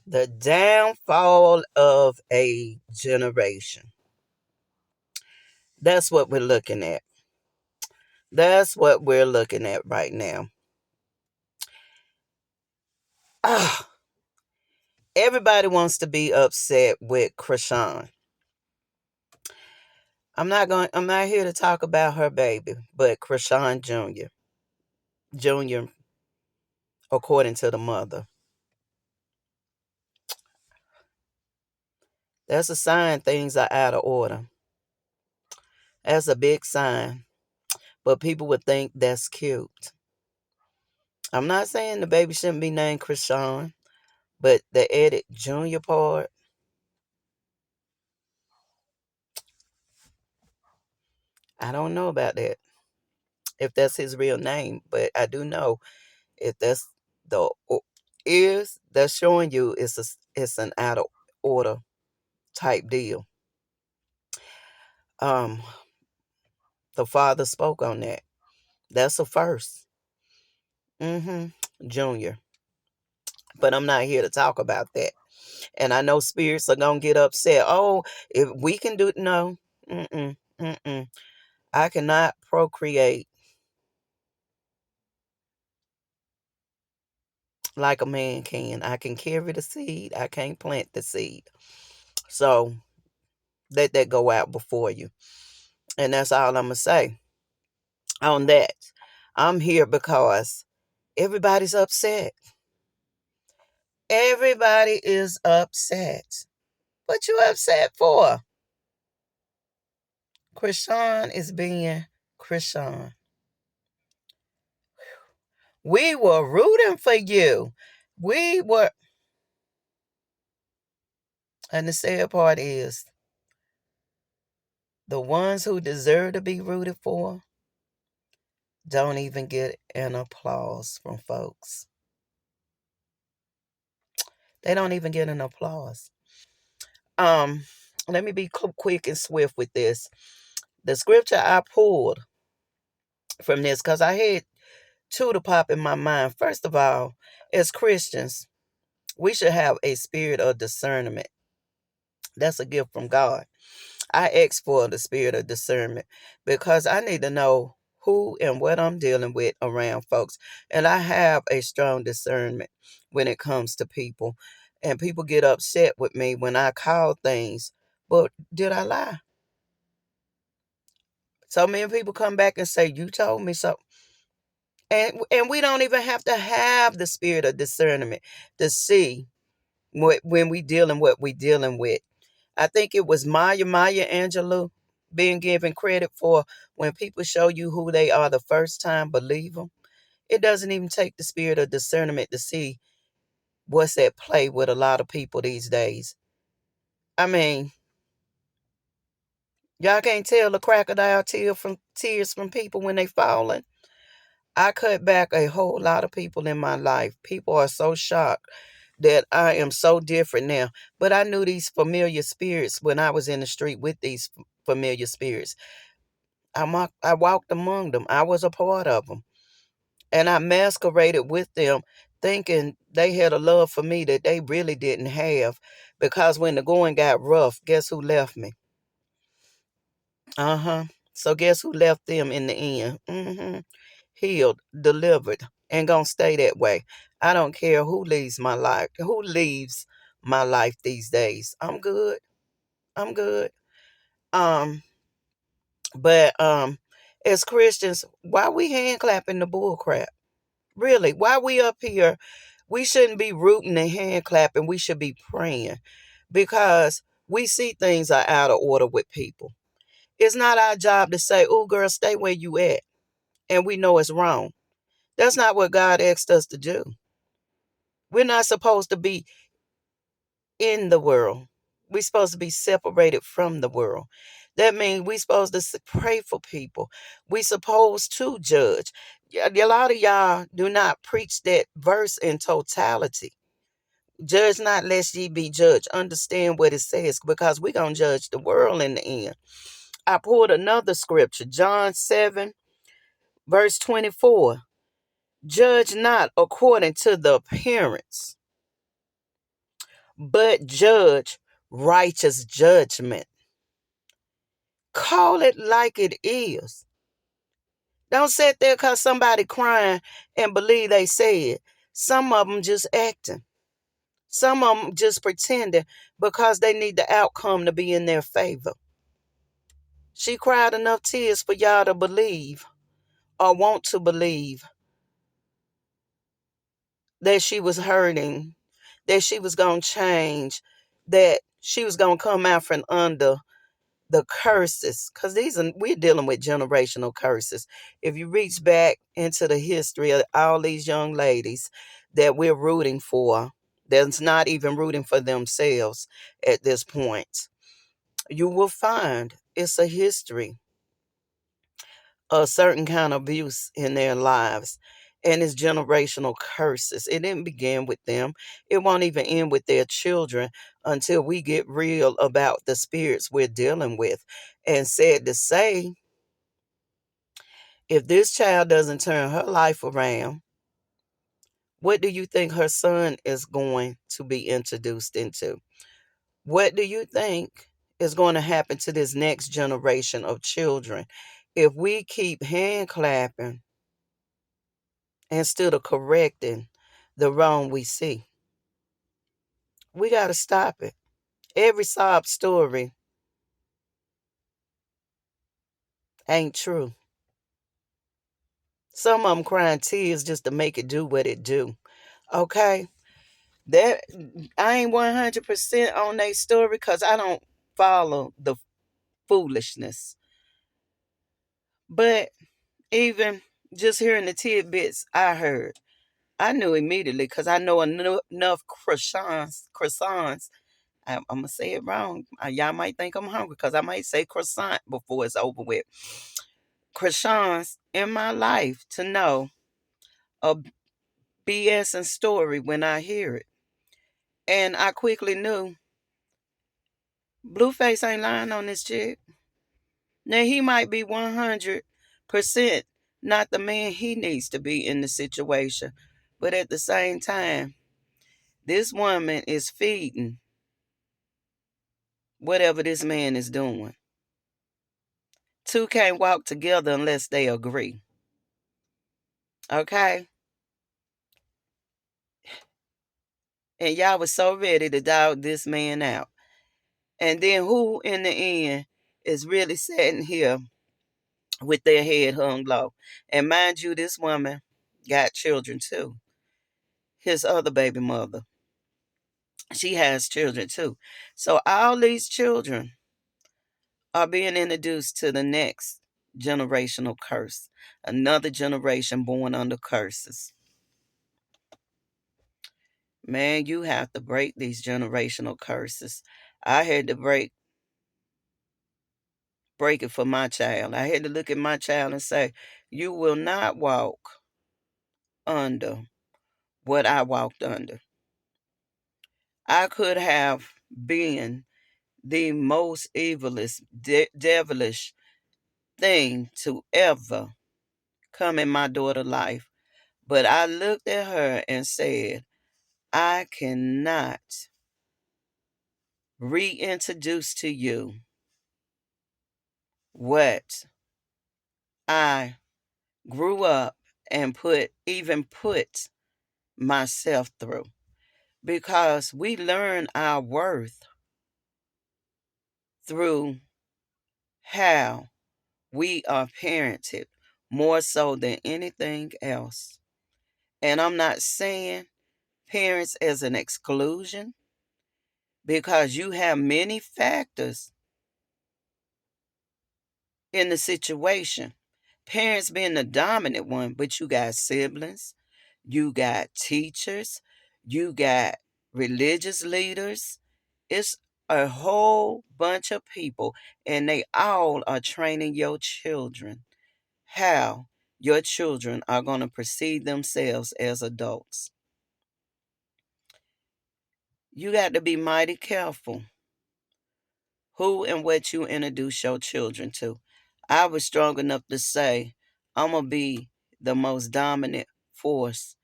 The downfall of a generation. That's what we're looking at. That's what we're looking at right now. Ah, everybody wants to be upset with Krishan. I'm not here to talk about her baby, but Krishan Jr. Jr. according to the mother. That's a sign things are out of order. That's a big sign. But people would think that's cute. I'm not saying the baby shouldn't be named Krishan, but the edit junior part, I don't know about that. If that's his real name, but I do know if that's the ears that's showing you it's an out of order type deal. Um, the father spoke on that. That's a first. Junior. But I'm not here to talk about that. And I know spirits are gonna get upset. Oh, if we can do no, mm-mm, mm-mm. I cannot procreate like a man can. I can carry the seed. I can't plant the seed. So let that go out before you. And that's all I'm gonna say on that. I'm here because everybody's upset. Everybody is upset. What you upset for? Krishan is being Krishan. We were rooting for you. We were, and the sad part is the ones who deserve to be rooted for don't even get an applause from folks. They don't even get an applause. Um, Let me be quick and swift with this. The scripture I pulled from this, because I had two to pop in my mind. First of all, as Christians, we should have a spirit of discernment. That's a gift from God. I ask for the spirit of discernment because I need to know who and what I'm dealing with around folks. And I have a strong discernment when it comes to people. And people get upset with me when I call things. But did I lie? So many people come back and say, you told me so. And we don't even have to have the spirit of discernment to see when we dealing what we dealing with. I think it was Maya Angelou being given credit for when people show you who they are the first time, believe them. It doesn't even take the spirit of discernment to see what's at play with a lot of people these days. I mean, y'all can't tell the crocodile tears from people when they falling. I cut back a whole lot of people in my life. People are so shocked that I am so different now. But I knew these familiar spirits when I was in the street with these familiar spirits. I walked among them. I was a part of them. And I masqueraded with them thinking they had a love for me that they really didn't have. Because when the going got rough, guess who left me? Uh-huh. So guess who left them in the end? Healed, delivered, and gonna stay that way. I don't care who leaves my life these days. I'm good. I'm good. Um, but as Christians, why we hand clapping the bull crap? Really, why we up here? We shouldn't be rooting and hand clapping. We should be praying because we see things are out of order with people. It's not our job to say, oh, girl, stay where you at. And we know it's wrong. That's not what God asked us to do. We're not supposed to be in the world. We're supposed to be separated from the world. That means we're supposed to pray for people. We're supposed to judge. A lot of y'all do not preach that verse in totality. Judge not lest ye be judged. Understand what it says because we're going to judge the world in the end. I pulled another scripture, John 7, verse 24. Judge not according to the appearance, but judge righteous judgment. Call it like it is. Don't sit there because somebody crying and believe they said. Some of them just acting. Some of them just pretending because they need the outcome to be in their favor. She cried enough tears for y'all to believe or want to believe that she was hurting, that she was going to change, that she was going to come out from under the curses, because we're dealing with generational curses. If you reach back into the history of all these young ladies that we're rooting for, that's not even rooting for themselves at this point, you will find it's a history, a certain kind of abuse in their lives. And it's generational curses. It didn't begin with them. It won't even end with their children until we get real about the spirits we're dealing with. And sad to say, if this child doesn't turn her life around, what do you think her son is going to be introduced into? What do you think is going to happen to this next generation of children if we keep hand clapping instead of correcting the wrong we see? We got to stop it. Every sob story ain't true. Some of them crying tears just to make it do what it do. Okay? That I ain't 100% on their story because I don't follow the foolishness. But even just hearing the tidbits I heard, I knew immediately because I know enough croissants. I'm going to say it wrong. Y'all might think I'm hungry because I might say croissant before it's over with. Croissants in my life to know a BS and story when I hear it. And I quickly knew Blueface ain't lying on this chick. Now, he might be 100% not the man he needs to be in the situation. But at the same time, this woman is feeding whatever this man is doing. Two can't walk together unless they agree. Okay? And y'all was so ready to dog this man out. And then who in the end is really sitting here with their head hung low? And mind you, this woman got children too. His other baby mother, she has children too. So all these children are being introduced to the next generational curse. Another generation born under curses. Man, you have to break these generational curses. I had to break it for my child. I had to look at my child and say, you will not walk under what I walked under. I could have been the most evilest, devilish thing to ever come in my daughter's life. But I looked at her and said, I cannot reintroduce to you what I grew up and put myself through. Because we learn our worth through how we are parented more so than anything else. And I'm not saying parents as an exclusion because you have many factors in the situation. Parents being the dominant one, but you got siblings, you got teachers, you got religious leaders. It's a whole bunch of people, and they all are training your children how your children are going to perceive themselves as adults. You got to be mighty careful who and what you introduce your children to. I was strong enough to say, I'm going to be the most dominant force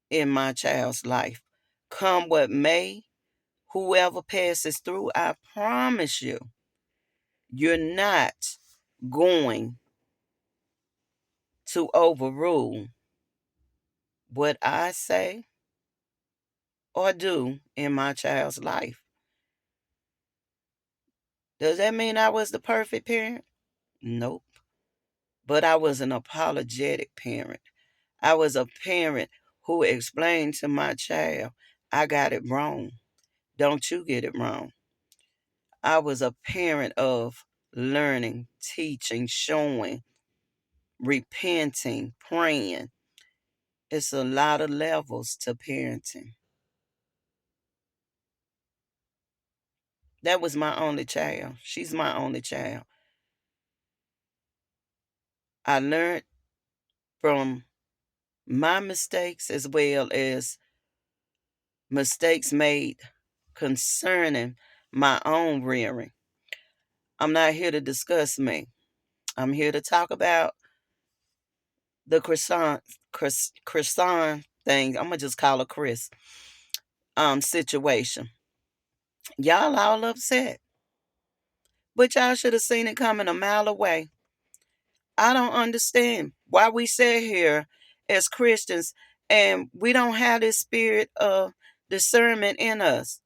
in my child's life. Come what may, Whoever passes through, I promise you, you're not going to overrule what I say or do in my child's life. Does that mean I was the perfect parent? Nope. But I was an apologetic parent. I was a parent who explained to my child, I got it wrong. Don't you get it wrong. I was a parent of learning, teaching, showing, repenting, praying. It's a lot of levels to parenting. That was my only child. She's my only child. I learned from my mistakes as well as mistakes made concerning my own rearing. I'm not here to discuss me. I'm here to talk about the croissant thing. I'm gonna just call her Chris situation. Y'all all upset, but y'all should have seen it coming a mile away. I don't understand why we sit here as Christians and we don't have this spirit of discernment in us.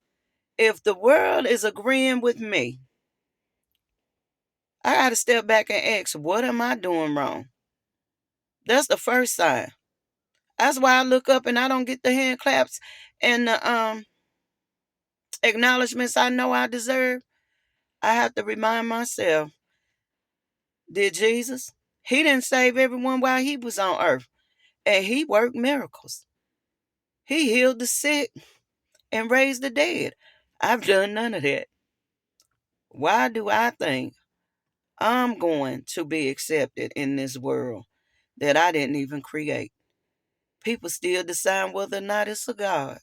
If the world is agreeing with me, I got to step back and ask, what am I doing wrong? That's the first sign. That's why I look up and I don't get the hand claps and the acknowledgments I know I deserve. I have to remind myself, did Jesus? He didn't save everyone while he was on earth, and he worked miracles. He healed the sick and raised the dead. I've done none of that. Why do I think I'm going to be accepted in this world that I didn't even create? People still decide whether or not it's a God.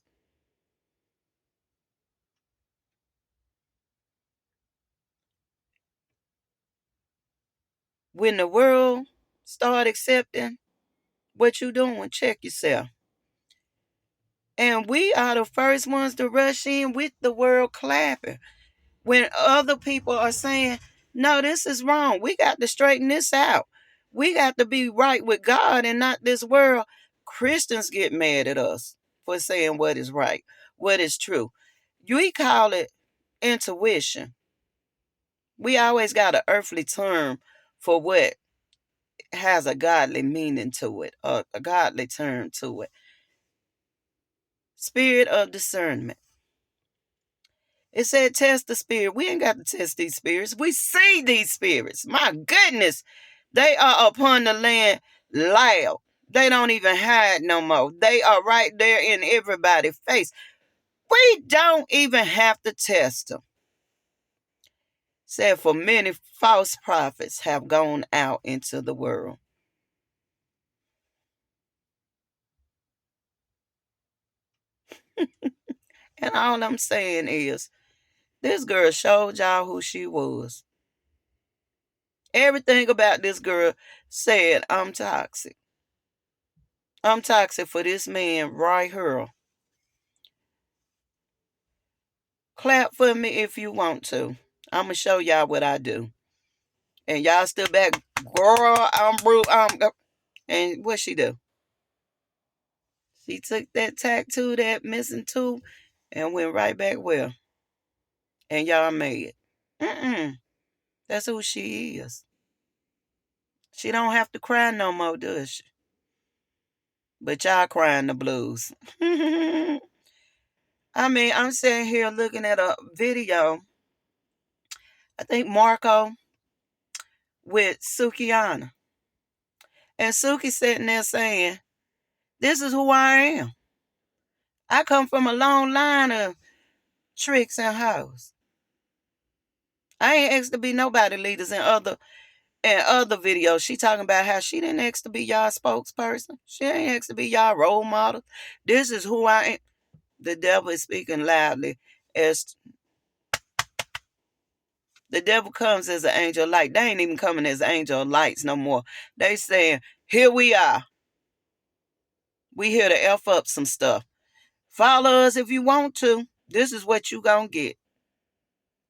When the world start accepting what you doing, check yourself. And we are the first ones to rush in with the world clapping. When other people are saying, no, this is wrong. We got to straighten this out. We got to be right with God and not this world. Christians get mad at us for saying what is right, what is true. We call it intuition. We always got an earthly term for what has a godly meaning to it, or a godly term to it. Spirit of discernment. It said test the spirit. We ain't got to test these spirits. We see these spirits. My goodness. They are upon the land loud. They don't even hide no more. They are right there in everybody's face. We don't even have to test them. Said for many false prophets have gone out into the world. And all I'm saying is, this girl showed y'all who she was. Everything about this girl said, I'm toxic. I'm toxic for this man right here. Clap for me if you want to. I'm going to show y'all what I do. And y'all still back, girl, I'm rude. And what she do? She took that tattoo, that missing tooth, and went right back well. And y'all mad. Mm-mm. That's who she is. She don't have to cry no more, does she? But y'all crying the blues. I mean, I'm sitting here looking at a video. I think Marco with Sukiana. And Suki sitting there saying, this is who I am. I come from a long line of tricks and hoes. I ain't asked to be nobody leaders in other videos. She talking about how she didn't ask to be y'all spokesperson. She ain't asked to be y'all role model. This is who I am. The devil is speaking loudly as the devil comes as an angel of light. They ain't even coming as angel of lights no more. They saying, here we are. We here to F up some stuff. Follow us if you want to. This is what you gonna get.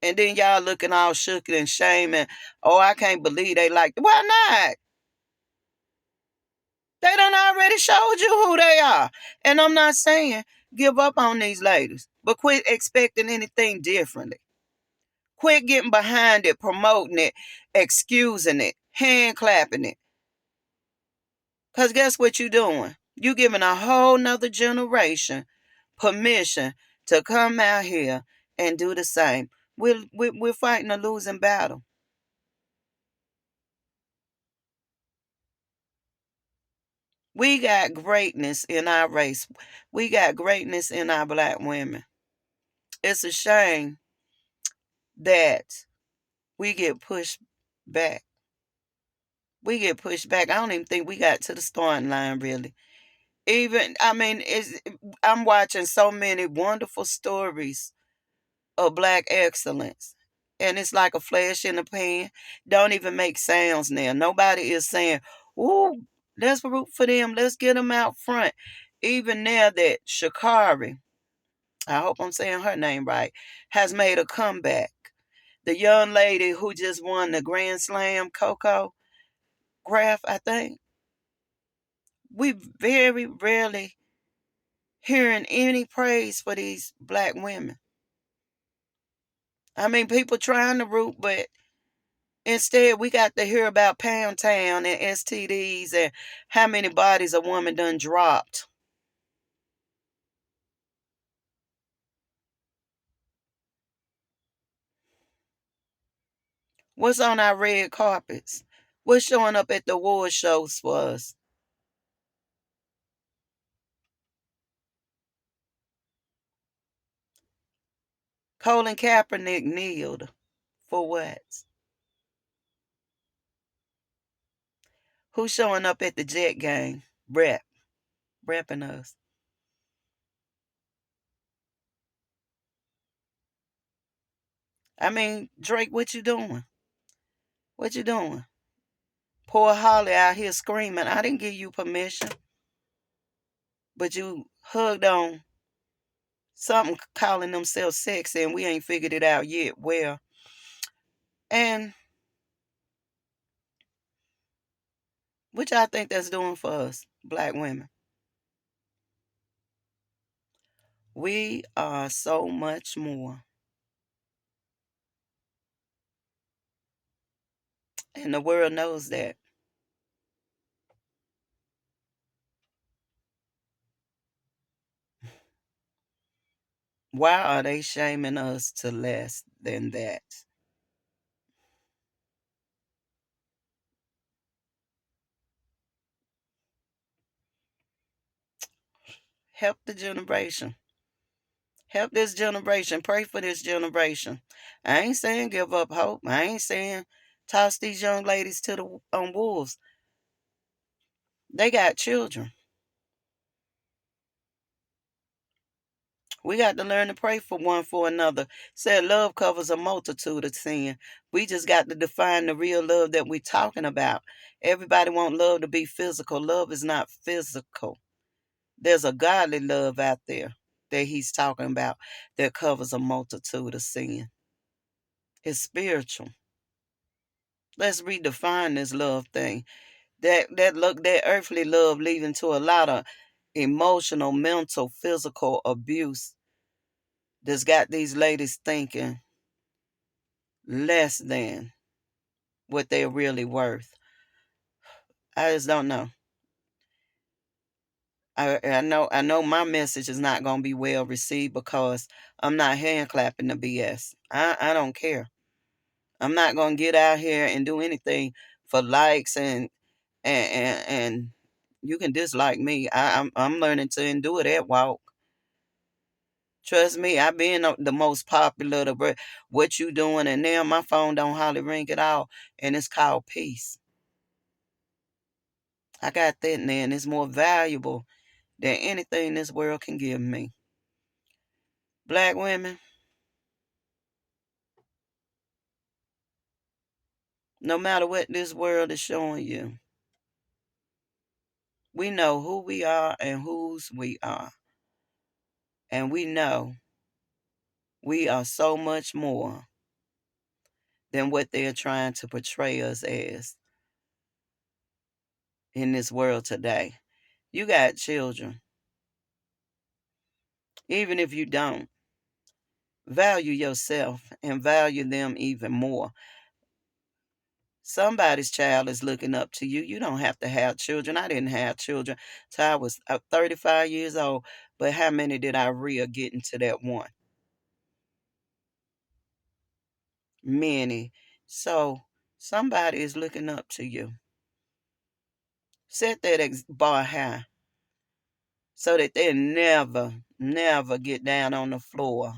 And then y'all looking all shook and shaming. Oh, I can't believe they like. Why not? They done already showed you who they are. And I'm not saying give up on these ladies, but quit expecting anything differently. Quit getting behind it, promoting it, excusing it, hand clapping it. Because guess what you doing? You giving a whole nother generation permission to come out here and do the same. We're fighting a losing battle. We got greatness in our race. We got greatness in our black women. It's a shame that we get pushed back. We get pushed back. I don't even think we got to the starting line really. Even I mean, I'm watching so many wonderful stories of black excellence. And it's like a flash in the pan. Don't even make sounds now. Nobody is saying, ooh, let's root for them. Let's get them out front. Even now that Shakari, I hope I'm saying her name right, has made a comeback. The young lady who just won the Grand Slam, Coco Graf, I think. We very rarely hearing any praise for these black women. I mean, people trying to root, but instead we got to hear about Pound Town and STDs and how many bodies a woman done dropped. What's on our red carpets? What's showing up at the award shows for us? Colin Kaepernick kneeled for what? Who's showing up at the Jet game? Repping us. I mean, Drake, what you doing? What you doing? Poor Holly out here screaming. I didn't give you permission, but you hugged on something calling themselves sexy, and we ain't figured it out yet. Well, and what y'all think that's doing for us, black women? We are so much more, and the world knows that. Why are they shaming us to less than that? Help the generation. Help this generation. Pray for this generation. I ain't saying give up hope. I ain't saying toss these young ladies to the wolves. They got children. We got to learn to pray for one for another. Said love covers a multitude of sin. We just got to define the real love that we're talking about. Everybody want love to be physical. Love is not physical. There's a godly love out there that he's talking about that covers a multitude of sin. It's spiritual. Let's redefine this love thing. That earthly love leading to a lot of emotional, mental, physical abuse that's got these ladies thinking less than what they're really worth. I just don't know. I know my message is not gonna be well received because I'm not hand clapping the BS. I don't care. I'm not gonna get out here and do anything for likes and you can dislike me. I'm learning to endure that walk. Trust me, I've been the most popular. What you doing? And now my phone don't hardly ring at all, and it's called peace. I got that now, and it's more valuable than anything this world can give me. Black women, no matter what this world is showing you, we know who we are and whose we are, and we know We are so much more than what they're trying to portray us as in this world today. You got children. Even if you don't, value yourself and value them even more. Somebody's child is looking up to you. You don't have to have children. I didn't have children till I was 35 years old. But how many did I rear getting to that one? Many. So somebody is looking up to you. Set that bar high so that they never, never get down on the floor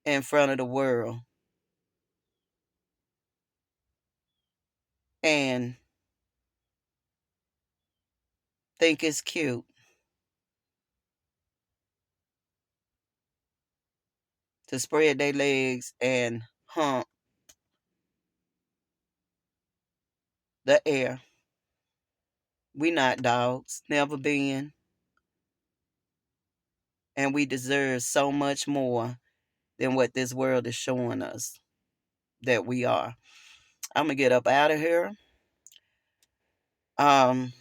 in front of the world and think it's cute to spread their legs and hump the air. We not dogs, never been, and we deserve so much more than what this world is showing us that we are. I'm gonna get up out of here. Um,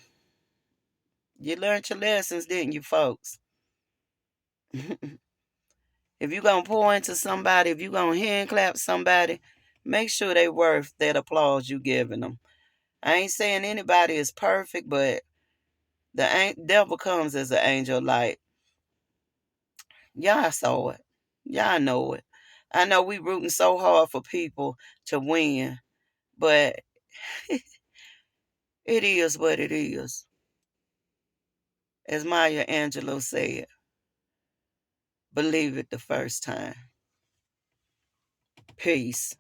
you learned your lessons, didn't you, folks? If you're gonna pour into somebody, if you're gonna hand clap somebody, make sure they worth that applause you giving them. I ain't saying anybody is perfect, but the devil comes as an angel of light. Y'all saw it. Y'all know it. I know we rooting so hard for people to win, but it is what it is. As Maya Angelou said, believe it the first time. Peace.